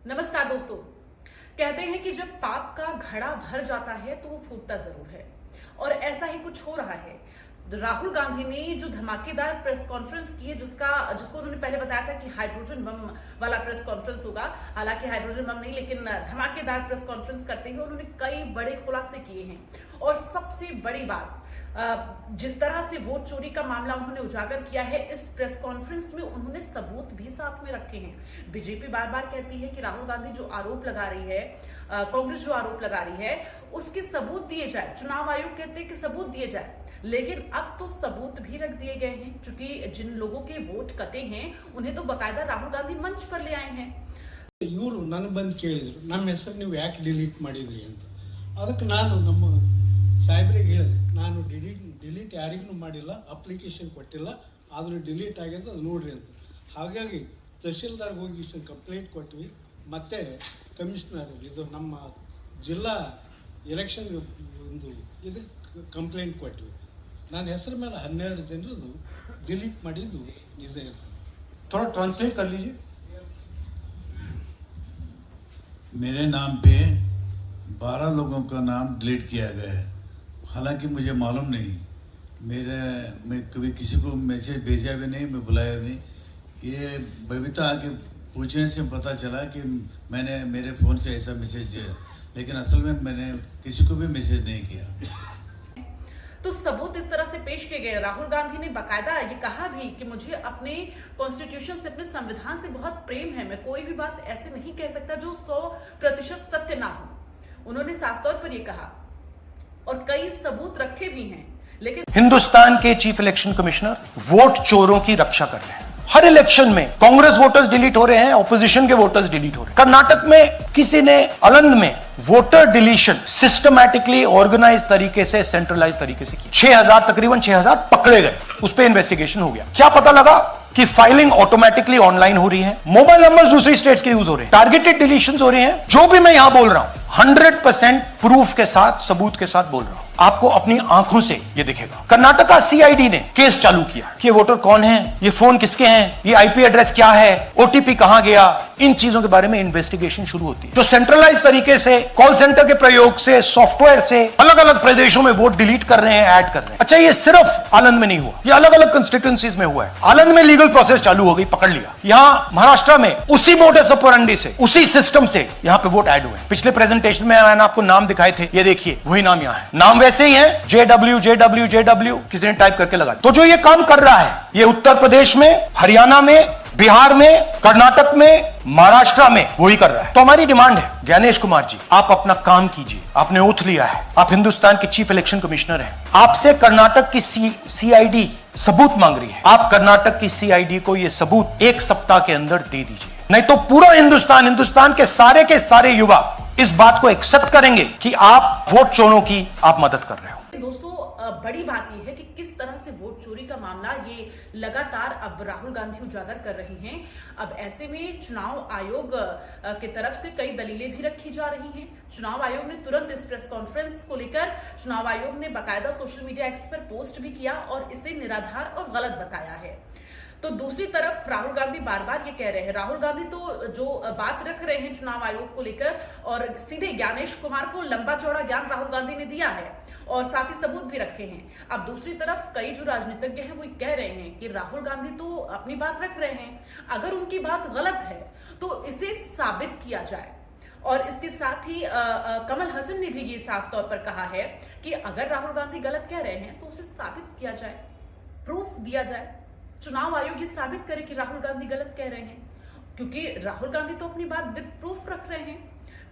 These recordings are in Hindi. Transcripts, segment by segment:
नमस्कार दोस्तों। कहते हैं कि जब पाप का घड़ा भर जाता है तो वो फूटता जरूर है, और ऐसा ही कुछ हो रहा है। राहुल गांधी ने जो धमाकेदार प्रेस कॉन्फ्रेंस की है, जिसको उन्होंने पहले बताया था कि हाइड्रोजन बम वाला प्रेस कॉन्फ्रेंस होगा, हालांकि हाइड्रोजन बम नहीं, लेकिन धमाकेदार प्रेस कॉन्फ्रेंस करते हुए उन्होंने कई बड़े खुलासे किए हैं। और सबसे बड़ी बात, जिस तरह से वोट चोरी का मामला उन्होंने उजागर किया है, इस प्रेस कॉन्फ्रेंस में उन्होंने सबूत भी साथ में रखे हैं। बीजेपी बार बार कहती है कि राहुल गांधी जो आरोप लगा रही है, कांग्रेस जो आरोप लगा रही है, उसके सबूत दिए जाए। चुनाव आयोग कहते हैं कि सबूत दिए जाए, लेकिन अब तो सबूत भी रख दिए गए हैं, क्योंकि जिन लोगों के वोट कटे हैं उन्हें तो बकायदा राहुल गांधी मंच पर ले आए हैं। ಇವರು ನನಗೆ ಬಂದು ಕೇಳಿದರು, ನಮ್ಮ ಹೆಸರು ನೀವು ಯಾಕೆ ಡಿಲೀಟ್ ಮಾಡಿದ್ರಿ ಅಂತ. ಅದಕ್ಕೆ ನಾನು ನಮ್ಮ ಸಾಹೇಬ್ರಿಗೆ ಹೇಳಿದೆ, ನಾನು ಡಿಲೀಟ್ ಯಾರಿಗೂ ಮಾಡಿಲ್ಲ, ಅಪ್ಲಿಕೇಶನ್ ಕೊಟ್ಟಿಲ್ಲ, ಆದರೂ ಡಿಲೀಟ್ ಆಗ್ಯದ, ಅದು ನೋಡ್ರಿ ಅಂತ. ಹಾಗಾಗಿ ತಹಶೀಲ್ದಾರ್ಗೆ ಹೋಗಿ ಕಂಪ್ಲೇಂಟ್ ಕೊಟ್ವಿ. ಮತ್ತು ಕಮಿಷನರ್ ಇದು ನಮ್ಮ ಜಿಲ್ಲಾ ಎಲೆಕ್ಷನ್ ಒಂದು ಇದಕ್ಕೆ ಕಂಪ್ಲೇಂಟ್ ಕೊಟ್ವಿ. ನನ್ನ ಹೆಸರು ಮೇಲೆ 12 ಜನರದು ಡಿಲೀಟ್ ಮಾಡಿದ್ದು ನಿಜ ಇರ್ತದೆ. थोड़ा ट्रांसलेट कर लीजिए. मेरे नाम पे 12 लोगों का नाम डिलीट किया गया है. हालांकि मुझे मालूम नहीं, मैं कभी किसी को मैसेज भेजा भी नहीं, मैं बुलाया भी नहीं. ये बबीता आके पूछने से पता चला कि मैंने मेरे फ़ोन से ऐसा मैसेज किया, लेकिन असल में मैंने किसी को भी मैसेज नहीं किया. तो सबूत इस तरह से पेश किए गए। राहुल गांधी ने बकायदा ये कहा भी कि मुझे अपने कॉन्स्टिट्यूशन से, अपने संविधान से बहुत प्रेम है, मैं कोई भी बात ऐसे नहीं कह सकता जो 100% सत्य ना हो। उन्होंने साफ तौर पर ये कहा, और कई सबूत रखे भी हैं। लेकिन हिंदुस्तान के चीफ इलेक्शन कमिश्नर वोट चोरों की रक्षा कर रहे हैं. हर इलेक्शन में कांग्रेस वोटर्स डिलीट हो रहे हैं, ऑपोजिशन के वोटर्स डिलीट हो रहे हैं. कर्नाटक में किसी ने अलंद में वोटर डिलीशन सिस्टमैटिकली ऑर्गेनाइज तरीके से, सेंट्रलाइज तरीके से की. 6000 तकरीबन 6000 पकड़े गए, उस पर इन्वेस्टिगेशन हो गया. क्या पता लगा कि फाइलिंग ऑटोमेटिकली ऑनलाइन हो रही है, मोबाइल नंबर दूसरी स्टेट्स के यूज हो रहे हैं, टारगेटेड डिलीशंस हो रहे हैं. जो भी मैं यहां बोल रहा हूं 100% प्रूफ के साथ, सबूत के साथ बोल रहा हूं. आपको अपनी आंखों से ये दिखेगा. कर्नाटका सीआईडी ने केस चालू किया कि ये वोटर कौन है, ये फोन किसके हैं, ये आईपी एड्रेस क्या है, ओटीपी कहां गया. इन चीजों के बारे में इन्वेस्टिगेशन शुरू होती है. जो सेंट्रलाइज तरीके से, कॉल सेंटर के प्रयोग से, सॉफ्टवेयर से अलग अलग प्रदेशों में वोट डिलीट कर रहे हैं, ऐड कर रहे हैं. अच्छा, ये सिर्फ आनंद में नहीं हुआ, ये अलग अलग कंस्टिट्यूएंसीज में हुआ है. आनंद में लीगल प्रोसेस चालू हो गई, पकड़ लिया. यहां महाराष्ट्र में उसी मोडस ऑपरेंडी से, उसी सिस्टम से यहां पे वोट ऐड हुए. पिछले प्रेजेंटेशन में मैंने आपको नाम दिखाए थे, ये देखिए वही नाम यहां है. नाम वैसे ही है, JW किसी ने टाइप करके लगा. तो जो ये काम कर रहा है, ये उत्तर प्रदेश में, हरियाणा में, बिहार में, कर्नाटक में, महाराष्ट्र में वही कर रहा है. तो हमारी डिमांड है, ज्ञानेश कुमार जी, आप अपना काम कीजिए. आपने ओथ लिया है, आप हिंदुस्तान के चीफ इलेक्शन कमिश्नर हैं. आपसे कर्नाटक की सीआईडी सबूत मांग रही है. आप कर्नाटक की सीआईडी को ये सबूत 1 सप्ताह के अंदर दे दीजिए, नहीं तो पूरा हिंदुस्तान के सारे युवा इस बात को एक्सेप्ट करेंगे कि आप वोट चोरों की आप मदद कर रहे हो. दोस्तों, बड़ी बात यह है कि किस तरह से वोट चोरी का मामला ये लगातार अब राहुल गांधी उजागर कर रहे हैं. अब ऐसे में चुनाव आयोग की तरफ से कई दलीलें भी रखी जा रही हैं. चुनाव आयोग ने तुरंत इस प्रेस कॉन्फ्रेंस को लेकर चुनाव आयोग ने बाकायदा सोशल मीडिया एक्स पर पोस्ट भी किया और इसे निराधार और गलत बताया है. तो दूसरी तरफ राहुल गांधी बार बार ये कह रहे हैं, राहुल गांधी तो जो बात रख रहे हैं चुनाव आयोग को लेकर, और सीधे ज्ञानेश कुमार को लंबा चौड़ा ज्ञान राहुल गांधी ने दिया है और साथ ही सबूत भी रखे हैं. अब दूसरी तरफ कई जो राजनीतिज्ञ हैं वो कह रहे हैं कि राहुल गांधी तो अपनी बात रख रहे हैं, अगर उनकी बात गलत है तो इसे साबित किया जाए. और इसके साथ ही कमल हसन ने भी ये साफ तौर पर कहा है कि अगर राहुल गांधी गलत कह रहे हैं तो उसे साबित किया जाए, प्रूफ दिया जाए. चुनाव आयोग ये साबित करे कि राहुल गांधी गलत कह रहे हैं, क्योंकि राहुल गांधी तो अपनी बात विद प्रूफ रख रहे हैं.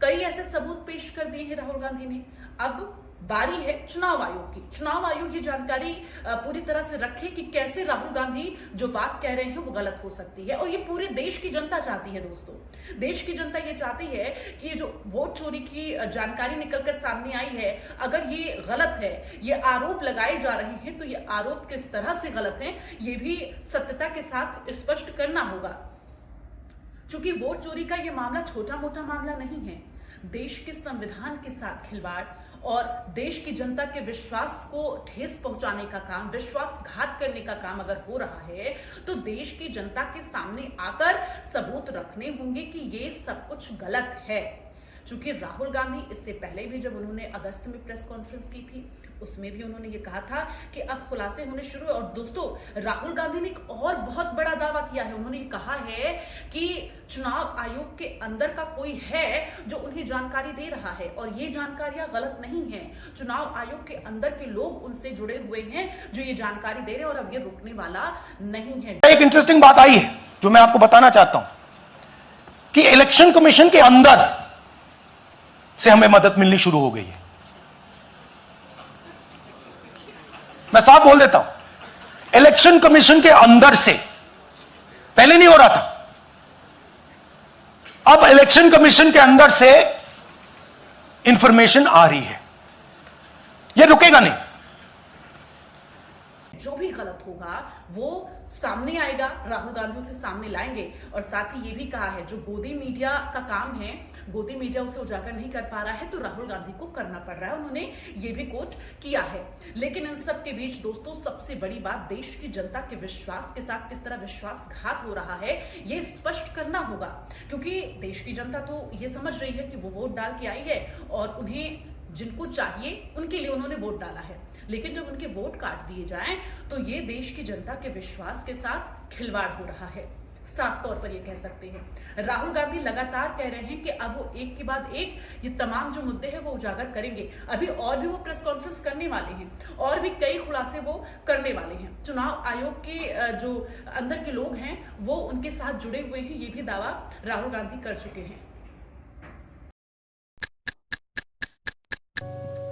कई ऐसे सबूत पेश कर दिए हैं राहुल गांधी ने. अब बारी है चुनाव आयोग की. चुनाव आयोग ये जानकारी पूरी तरह से रखे कि कैसे राहुल गांधी जो बात कह रहे हैं वो गलत हो सकती है. और ये पूरे देश की जनता चाहती है. दोस्तों, देश की जनता ये चाहती है कि ये जो वोट चोरी की जानकारी निकलकर सामने आई है, अगर ये गलत है, ये आरोप लगाए जा रहे हैं, तो ये आरोप किस तरह से गलत हैं ये भी सत्यता के साथ स्पष्ट करना होगा. चूंकि वोट चोरी का ये मामला छोटा मोटा मामला नहीं है, देश के संविधान के साथ खिलवाड़ और देश की जनता के विश्वास को ठेस पहुंचाने का काम, विश्वासघात करने का काम अगर हो रहा है तो देश की जनता के सामने आकर सबूत रखने होंगे कि ये सब कुछ गलत है। चूंकि राहुल गांधी इससे पहले भी जब उन्होंने अगस्त में प्रेस कॉन्फ्रेंस की थी उसमें भी उन्होंने ये कहा था कि अब खुलासे होने शुरू हुए। और दोस्तों राहुल गांधी ने एक और बहुत बड़ा दावा किया है। उन्होंने ये कहा है कि चुनाव आयोग के अंदर का कोई है जो उन्हें जानकारी दे रहा है और ये जानकारियां गलत नहीं है। चुनाव आयोग के अंदर के लोग उनसे जुड़े हुए हैं जो ये जानकारी दे रहे हैं और अब ये रुकने वाला नहीं है। एक इंटरेस्टिंग बात आई है जो मैं आपको बताना चाहता हूं कि इलेक्शन कमीशन के अंदर से हमें मदद मिलनी शुरू हो गई है। मैं साफ बोल देता हूं, इलेक्शन कमीशन के अंदर से, पहले नहीं हो रहा था, अब इलेक्शन कमीशन के अंदर से इंफॉर्मेशन आ रही है। यह रुकेगा नहीं। जो भी गलत होगा वो सामने आएगा, राहुल गांधी उसे सामने लाएंगे। और साथ ही ये भी कहा है जो गोदी मीडिया का काम है, गोदी मीडिया उसे उजागर नहीं कर पा रहा है तो राहुल गांधी को करना पड़ रहा है। उन्होंने ये भी कोट किया है। लेकिन इन सब के बीच दोस्तों सबसे बड़ी बात देश की जनता के विश्वास के साथ किस तरह विश्वासघात हो रहा है ये स्पष्ट करना होगा, क्योंकि देश की जनता तो ये समझ रही है कि वो वोट डाल के आई है और उन्हें जिनको चाहिए उनके लिए उन्होंने वोट डाला है। लेकिन जब उनके वोट काट दिए जाएं तो ये देश की जनता के विश्वास के साथ खिलवाड़ हो रहा है। साफ तौर पर ये कह सकते हैं। राहुल गांधी लगातार कह रहे हैं कि अब वो एक के बाद एक ये तमाम जो मुद्दे हैं वो उजागर करेंगे। अभी और भी वो प्रेस कॉन्फ्रेंस करने वाले हैं और भी कई खुलासे वो करने वाले हैं। चुनाव आयोग के जो अंदर के लोग हैं वो उनके साथ जुड़े हुए हैं, ये भी दावा राहुल गांधी कर चुके हैं।